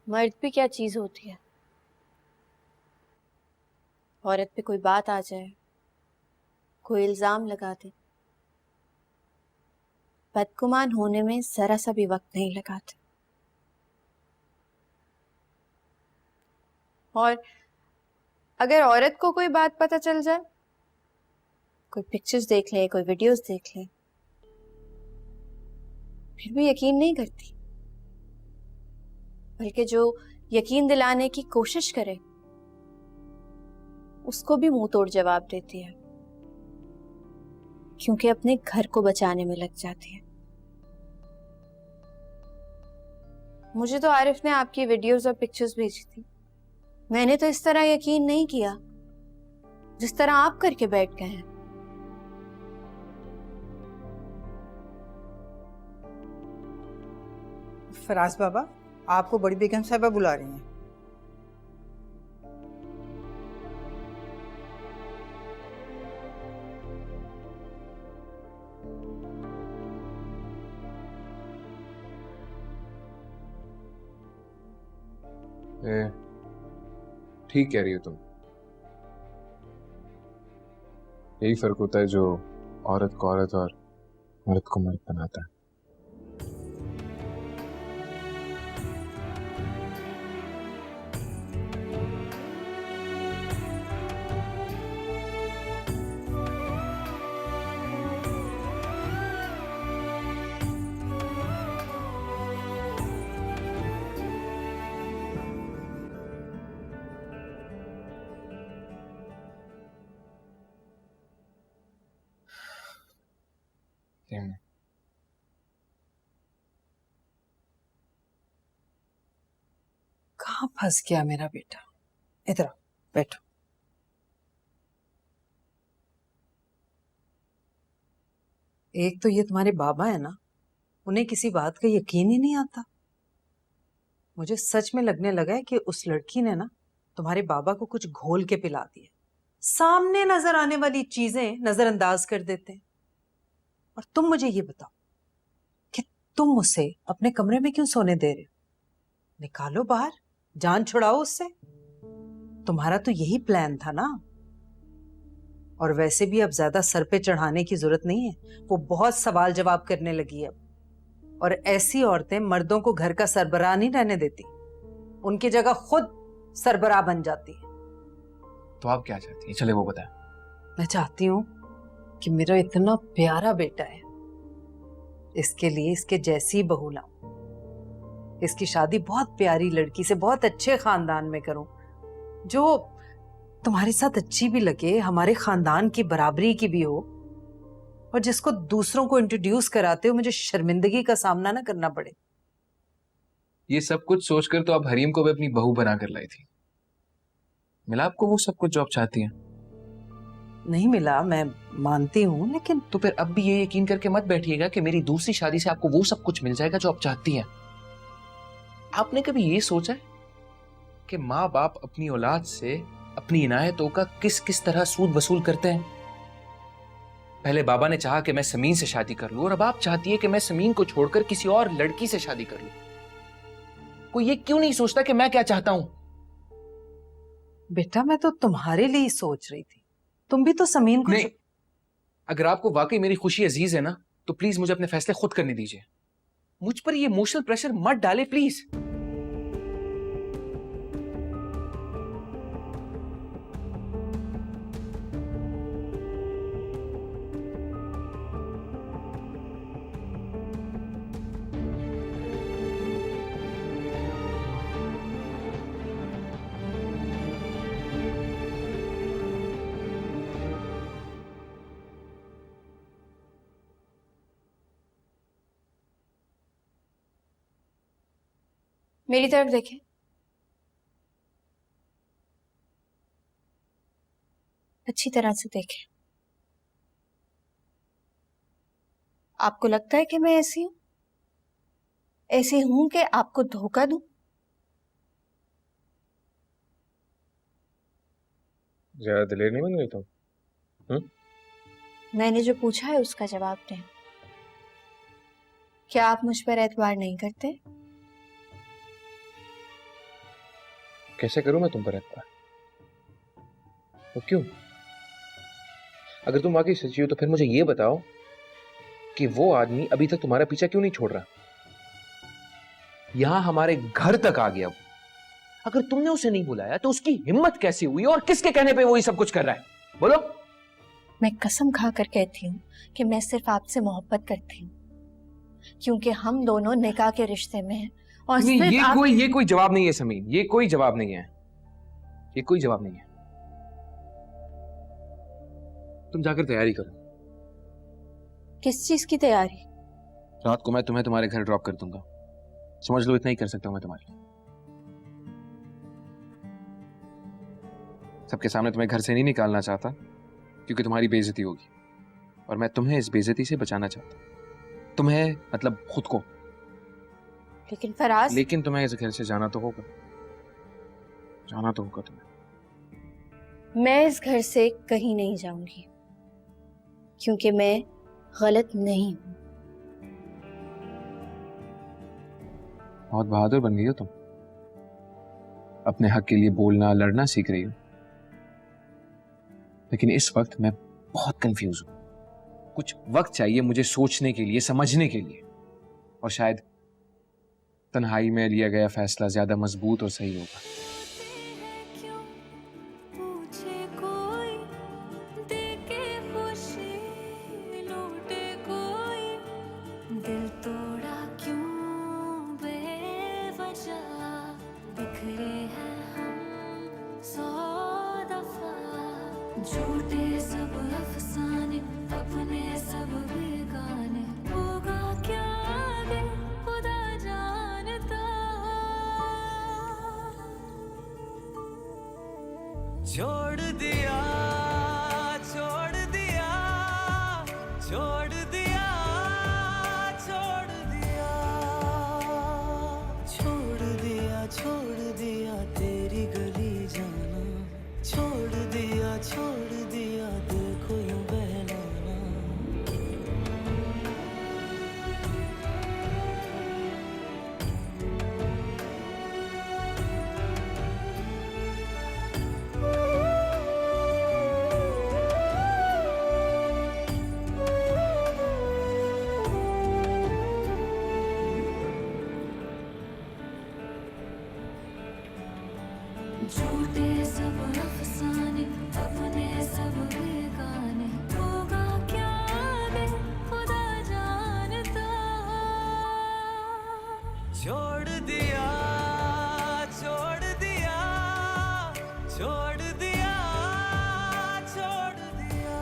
मर्द भी क्या चीज होती है। औरत पे कोई बात आ जाए, कोई इल्जाम लगा दे, बदगुमान होने में जरा सा भी वक्त नहीं लगाते। और अगर औरत को कोई बात पता चल जाए, कोई पिक्चर्स देख ले, कोई वीडियोस देख ले, फिर भी यकीन नहीं करती, बल्कि जो यकीन दिलाने की कोशिश करे उसको भी मुंह तोड़ जवाब देती है, क्योंकि अपने घर को बचाने में लग जाती है। मुझे तो आरिफ ने आपकी वीडियोस और पिक्चर्स भेजी थी, मैंने तो इस तरह यकीन नहीं किया जिस तरह आप करके बैठ गए हैं। फराज बाबा, आपको बड़ी बेगम साहिबा बुला रही हैं। ठीक कह रही हो तुम। यही फर्क होता है जो औरत को औरत और मर्द को मर्द बनाता है। कहाँ फंस गया मेरा बेटा? इधर आओ, बैठो। एक तो ये तुम्हारे बाबा है ना, उन्हें किसी बात का यकीन ही नहीं आता। मुझे सच में लगने लगा है कि उस लड़की ने ना तुम्हारे बाबा को कुछ घोल के पिला दिया। सामने नजर आने वाली चीजें नजरअंदाज कर देते हैं। और तुम मुझे ये बताओ कि तुम उसे अपने कमरे में क्यों सोने दे रहे हो? निकालो बाहर, जान छुड़ाओ उससे। तुम्हारा तो यही प्लान था ना। और वैसे भी अब ज्यादा सर पे चढ़ाने की जरूरत नहीं है, वो बहुत सवाल जवाब करने लगी है अब। और ऐसी औरतें मर्दों को घर का सरबराह नहीं रहने देती, उनकी जगह खुद सरबराह बन जाती है। तो आप क्या चाहती हैं? चले वो बताएं। मैं चाहती हूँ कि मेरा इतना प्यारा बेटा है, इसके लिए इसके जैसी बहू लाऊं। इसकी शादी बहुत प्यारी लड़की से बहुत अच्छे खानदान में करूं, जो तुम्हारे साथ अच्छी भी लगे, हमारे खानदान की बराबरी की भी हो, और जिसको दूसरों को इंट्रोड्यूस कराते हो मुझे शर्मिंदगी का सामना ना करना पड़े। ये सब कुछ सोचकर तो आप हरीम को भी अपनी बहू बना कर लाई थी। मिला आपको वो सब कुछ जो आप चाहती हैं? नहीं मिला, मैं मानती हूं, लेकिन तो फिर अब भी ये यकीन करके मत बैठिएगा कि मेरी दूसरी शादी से आपको वो सब कुछ मिल जाएगा जो आप चाहती हैं। आपने कभी ये सोचा है कि माँ बाप अपनी औलाद से अपनी इनायतों का किस किस तरह सूद वसूल करते हैं? पहले बाबा ने चाहा कि मैं समीन से शादी कर लूं, और अब आप चाहती है कि मैं समीन को छोड़कर किसी और लड़की से शादी कर लूं। कोई ये क्यों नहीं सोचता कि मैं क्या चाहता हूं? बेटा मैं तो तुम्हारे लिए ही सोच रही थी। तुम भी तो समीन को नहीं, अगर आपको वाकई मेरी खुशी अजीज है ना, तो प्लीज मुझे अपने फैसले खुद करने दीजिए। मुझ पर ये इमोशनल प्रेशर मत डाले प्लीज। मेरी तरफ देखें। अच्छी तरह से देखें। आपको लगता है कि मैं ऐसी हूं कि आपको धोखा दूं? ज्यादा दिलेर नहीं बन गई तुम? मैंने जो पूछा है उसका जवाब दें। क्या आप मुझ पर एतबार नहीं करते? कैसे करूं मैं तुम पर एतबार? वो क्यों? अगर तुम वाकई सच्ची हो तो फिर मुझे ये बताओ कि वो आदमी अभी तक तुम्हारा पीछा क्यों नहीं छोड़ रहा? यहां हमारे घर तक आ गया वो। अगर तुमने उसे नहीं बुलाया तो उसकी हिम्मत कैसे हुई और किसके कहने पे वो ये सब कुछ कर रहा है? बोलो। मैं कसम खा कर कहती हूँ कि मैं सिर्फ आपसे मोहब्बत करती हूँ, क्योंकि हम दोनों निकाह के रिश्ते में हैं और नहीं, सिर्फ ये कोई जवाब नहीं है समीन, ये कोई जवाब नहीं है, ये कोई जवाब नहीं है। तुम जाकर तैयारी करो। किस चीज की तैयारी? रात को मैं तुम्हें तुम्हारे घर ड्रॉप कर दूंगा। समझ लो इतना ही कर सकता हूं मैं तुम्हारे लिए। सबके सामने तुम्हें घर से नहीं निकालना चाहता क्योंकि तुम्हारी बेइज्जती होगी, और मैं तुम्हें इस बेइज्जती से बचाना चाहता हूं। तुम्हें मतलब खुद को। लेकिन फराज, लेकिन तुम्हें इस घर से जाना तो होगा, जाना तो होगा तुम्हें। मैं इस घर से कहीं नहीं जाऊंगी क्योंकि मैं गलत नहीं हूं। बहुत बहादुर बन गई हो तुम, अपने हक के लिए बोलना लड़ना सीख रही हो। लेकिन इस वक्त मैं बहुत कंफ्यूज हूं। कुछ वक्त चाहिए मुझे सोचने के लिए, समझने के लिए, और शायद तन्हाई में लिया गया फैसला ज्यादा मजबूत और सही होगा। झूठे सब अफसाने अपने सब बेगाने, होगा क्या आगे खुदा जानता। छोड़ दिया छोड़ दिया छोड़ दिया छोड़ दिया छोड़ दिया छोड़ दिया तेरी गली जाना, छोड़ दिया देखो यूं बहलाना। झूठे सब अफसाने अपने सब बेगाने, होगा क्या आगे खुदा जानता। छोड़ दिया छोड़ दिया छोड़ दिया छोड़ दिया।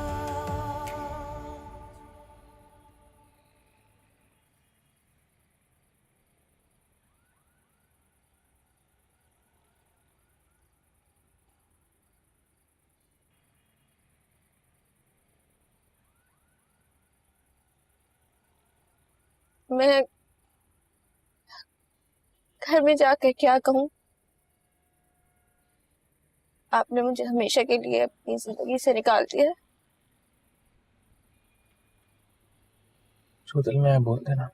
मैं घर में जाकर क्या कहूँ? आपने मुझे हमेशा के लिए अपनी जिंदगी से निकाल दिया। जो दिल में है बोल देना।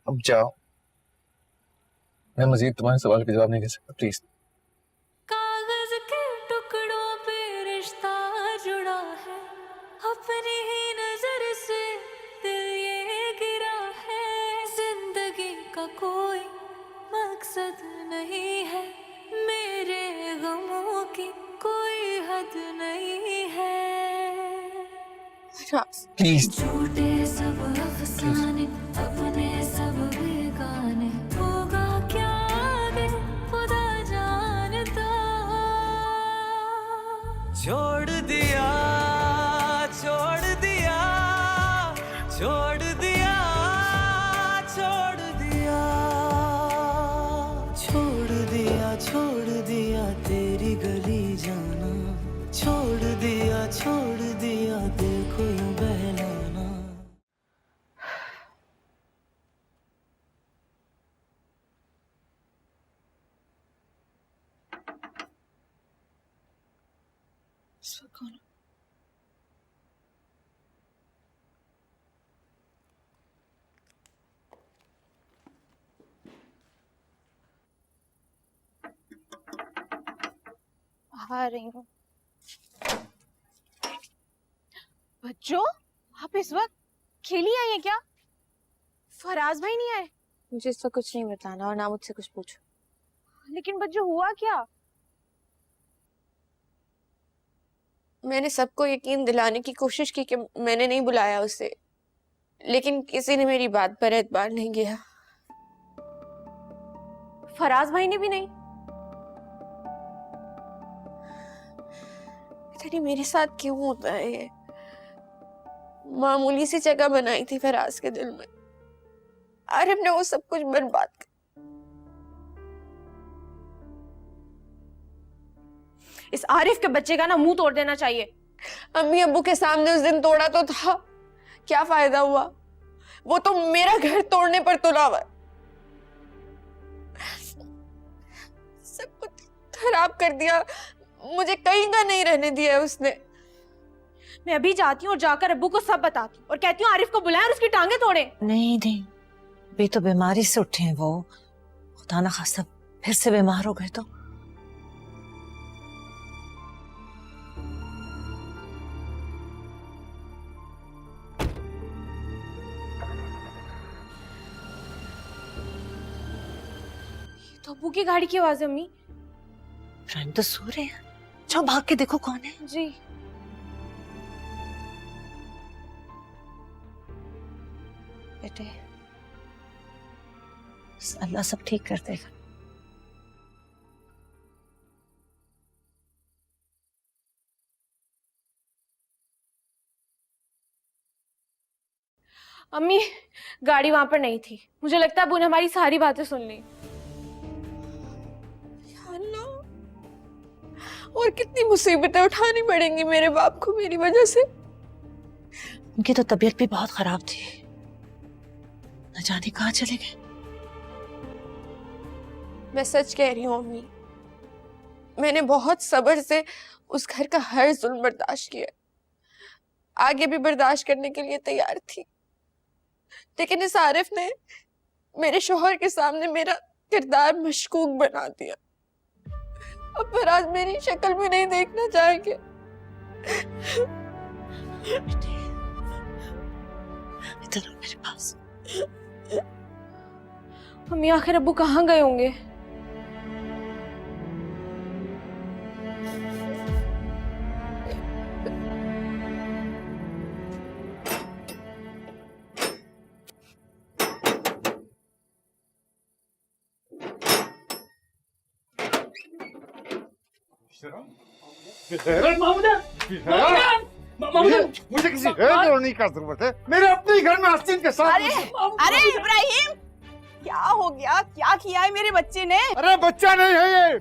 अब जाओ, मैं मजीद तुम्हारे सवाल के जवाब नहीं दे सकता, प्लीज। कागज के टुकड़ों पे रिश्ता जुड़ा है, अपनी ही नजर से दिल ये गिरा है। जिंदगी का कोई मकसद नहीं है, मेरे गमों की कोई हद नहीं है। प्लीज झूठे सब अफसाने अपने सब बेगाने, होगा क्या आगे खुदा जानता। छोड़ दिया छोड़ दिया छोड़ दिया छोड़ दिया छोड़ दिया तेरी गली जाना, छोड़ दिया देखो यूं बहलाना। आ रही हूँ। बच्चों, आप इस वक्त खेली आई हैं क्या? फराज भाई नहीं आए? मुझे इसका कुछ नहीं बताना और ना मुझसे कुछ पूछो। लेकिन बच्चों हुआ क्या? मैंने सबको यकीन दिलाने की कोशिश की कि मैंने नहीं बुलाया उसे, लेकिन किसी ने मेरी बात पर एतबार नहीं किया। फराज भाई ने भी नहीं? पता नहीं मेरे साथ क्यों होता है ये। मामूली सी जगह बनाई थी फराज के दिल में, आरिफ ने वो सब कुछ बर्बाद कर। इस आरिफ के बच्चे का ना मुंह तोड़ देना चाहिए। अम्मी अब्बू के सामने उस दिन तोड़ा तो था, क्या फायदा हुआ? वो तो मेरा घर तोड़ने पर तुला हुआ है। सब कुछ खराब कर दिया, मुझे कहीं का नहीं रहने दिया उसने। मैं अभी जाती हूँ और जाकर अब्बू को सब बताती हूँ और कहती हूँ आरिफ को बुलाएं और उसकी टांगे तोड़े। नहीं नहीं, अभी तो बीमारी से उठे हैं वो, खुदा ना खास्ता फिर से बीमार हो गए तो। ये तो अब्बू की गाड़ी की आवाज है। अम्मी इब्राहिम तो सो रहे हैं, जाओ भाग के देखो कौन है। जी। बेटे, अल्लाह सब ठीक कर देगा। अम्मी गाड़ी वहां पर नहीं थी, मुझे लगता है अब्बू ने हमारी सारी बातें सुन ली। या अल्लाह, और कितनी मुसीबतें उठानी पड़ेंगी मेरे बाप को मेरी वजह से। उनकी तो तबीयत भी बहुत खराब थी, न जाने कहाँ चले गए। मैं सच कह रही हूँ अम्मी, मैंने बहुत सब्र से उस घर का हर जुल्म बर्दाश्त किया, आगे भी बर्दाश्त करने के लिए तैयार थी, लेकिन इस आरिफ ने मेरे शौहर के सामने मेरा किरदार मशकूक बना दिया। अब फराज मेरी शक्ल भी नहीं देखना चाहेंगे। इधर आओ मेरे पास। अम्मी आखिर अब्बू कहाँ गए होंगे? मुझे किसी गैर और नहीं का जरूरत है, मेरे अपने घर में आस्तीन के साथ। अरे इब्राहिम, क्या हो गया? क्या किया है मेरे बच्चे ने? अरे बच्चा नहीं है ये,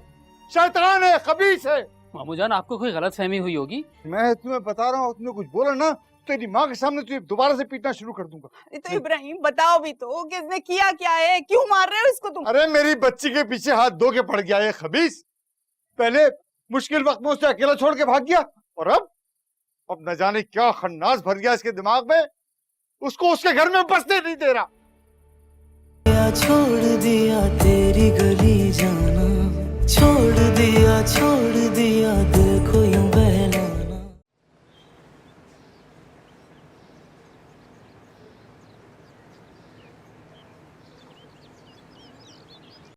शैतान है, खबीस है। मामू जान, आपको कोई गलत फहमी हुई होगी। मैं तुम्हें बता रहा हूँ, तुमने कुछ बोला ना तेरी माँ के सामने तुझे दोबारा से पीटना शुरू कर दूंगा। तो इब्राहिम बताओ भी तो, किसने किया क्या है? क्यों मार रहे हो इसको तुम? अरे मेरी बच्ची के पीछे हाथ धो के पड़ गया ये खबीस। पहले मुश्किल वक्त में उसे अकेला छोड़ के भाग गया, और अब न जाने क्या खन्नास भर गया इसके दिमाग में, उसको उसके घर में बसने नहीं दे रहा। छोड़ दिया तेरी गली जाना, छोड़ दिया दिल को यूं